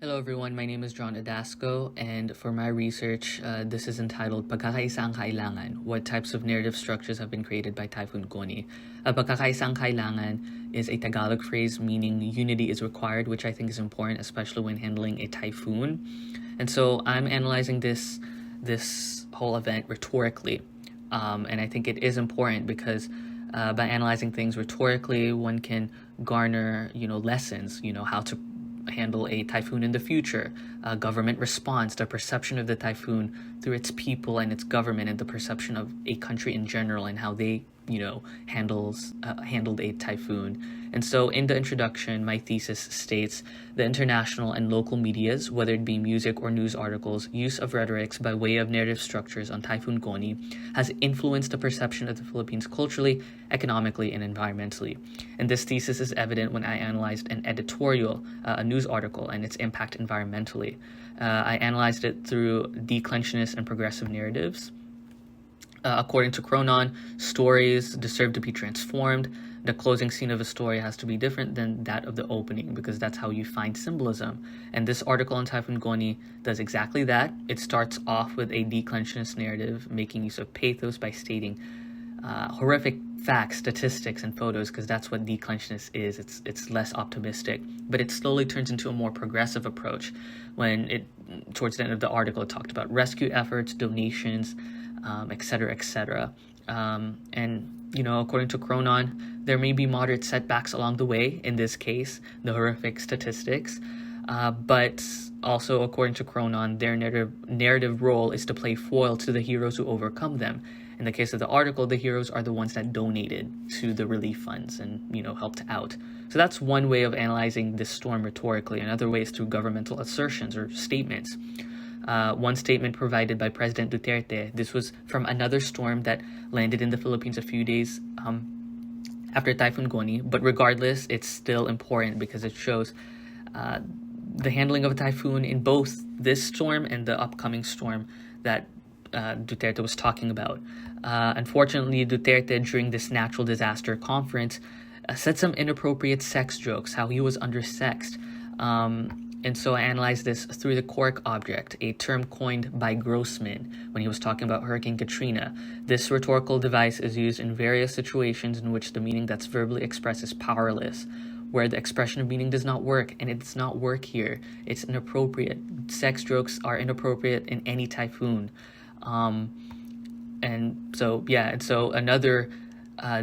Hello everyone, my name is John Odasco, and for my research, this is entitled Pagkakaisa, Kailangan, What Types of Narrative Structures Have Been Created by Typhoon Goni. Pagkakaisa, Kailangan is a Tagalog phrase meaning unity is required, which I think is important, especially when handling a typhoon. And so I'm analyzing this whole event rhetorically, and I think it is important because by analyzing things rhetorically, one can garner, lessons, how to handle a typhoon in the future, government response, the perception of the typhoon through its people and its government, and the perception of a country in general and how they handled a typhoon. And so in the introduction, my thesis states the international and local medias, whether it be music or news articles, use of rhetorics by way of narrative structures on Typhoon Goni has influenced the perception of the Philippines culturally, economically, and environmentally. And this thesis is evident when I analyzed an editorial, a news article, and its impact environmentally. I analyzed it through declensionist and progressive narratives. According to Cronon, stories deserve to be transformed. The closing scene of a story has to be different than that of the opening because that's how you find symbolism. And this article on Typhoon Goni does exactly that. It starts off with a declensionist narrative, making use of pathos by stating horrific facts, statistics, and photos, because that's what declensionist is. It's less optimistic, but it slowly turns into a more progressive approach when towards the end of the article, it talked about rescue efforts, donations, etc., etc. And, according to Cronon, there may be moderate setbacks along the way, in this case, the horrific statistics, but also, according to Cronon, their narrative role is to play foil to the heroes who overcome them. In the case of the article, the heroes are the ones that donated to the relief funds and, helped out. So that's one way of analyzing this storm rhetorically. Another way is through governmental assertions or statements. One statement provided by President Duterte. This was from another storm that landed in the Philippines a few days after Typhoon Goni. But regardless, it's still important because it shows the handling of a typhoon in both this storm and the upcoming storm that Duterte was talking about. Unfortunately, Duterte, during this natural disaster conference, said some inappropriate sex jokes, how he was undersexed. And so I analyzed this through the cork object, a term coined by Grossman when he was talking about Hurricane Katrina. This rhetorical device is used in various situations in which the meaning that's verbally expressed is powerless, where the expression of meaning does not work, and it does not work here. It's inappropriate. Sex jokes are inappropriate in any typhoon. And so another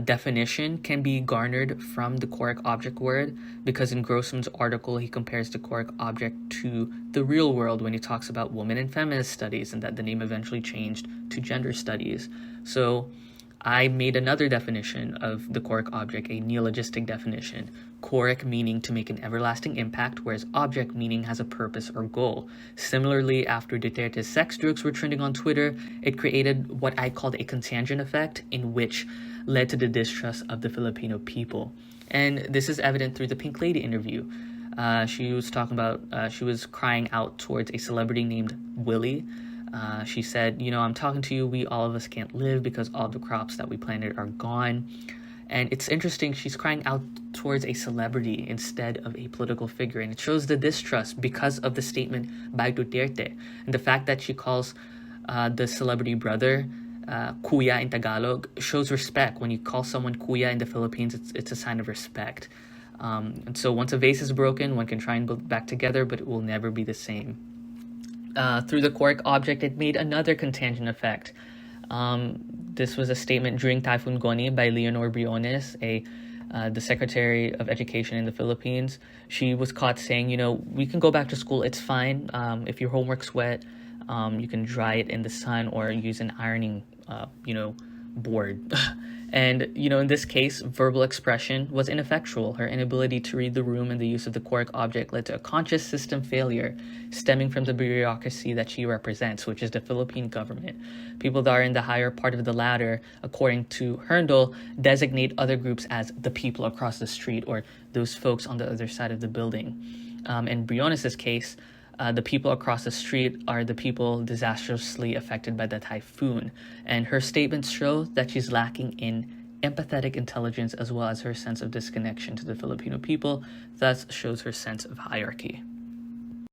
definition can be garnered from the cork object word, because in Grossman's article he compares the cork object to the real world when he talks about women and feminist studies, and that the name eventually changed to gender studies. So I made another definition of the cork object, a neologistic definition. Cork meaning to make an everlasting impact, whereas object meaning has a purpose or goal. Similarly, after Duterte's sex jokes were trending on Twitter, it created what I called a contagion effect, in which led to the distrust of the Filipino people. And this is evident through the Pink Lady interview. She was talking about, she was crying out towards a celebrity named Willie. She said, I'm talking to you, all of us can't live because all the crops that we planted are gone. And it's interesting, she's crying out towards a celebrity instead of a political figure. And it shows the distrust because of the statement by Duterte. And the fact that she calls the celebrity brother Kuya in Tagalog shows respect. When you call someone Kuya in the Philippines, it's a sign of respect. And so once a vase is broken, one can try and build it back together, but it will never be the same. Through the cork object, it made another contagion effect. This was a statement during Typhoon Goni by Leonor Briones, the Secretary of Education in the Philippines. She was caught saying, we can go back to school, it's fine. If your homework's wet, you can dry it in the sun or use an ironing, board. And, in this case, verbal expression was ineffectual. Her inability to read the room and the use of the cork object led to a conscious system failure stemming from the bureaucracy that she represents, which is the Philippine government. People that are in the higher part of the ladder, according to Herndl, designate other groups as the people across the street or those folks on the other side of the building. In Briones' case, the people across the street are the people disastrously affected by the typhoon. And her statements show that she's lacking in empathetic intelligence as well as her sense of disconnection to the Filipino people, thus shows her sense of hierarchy.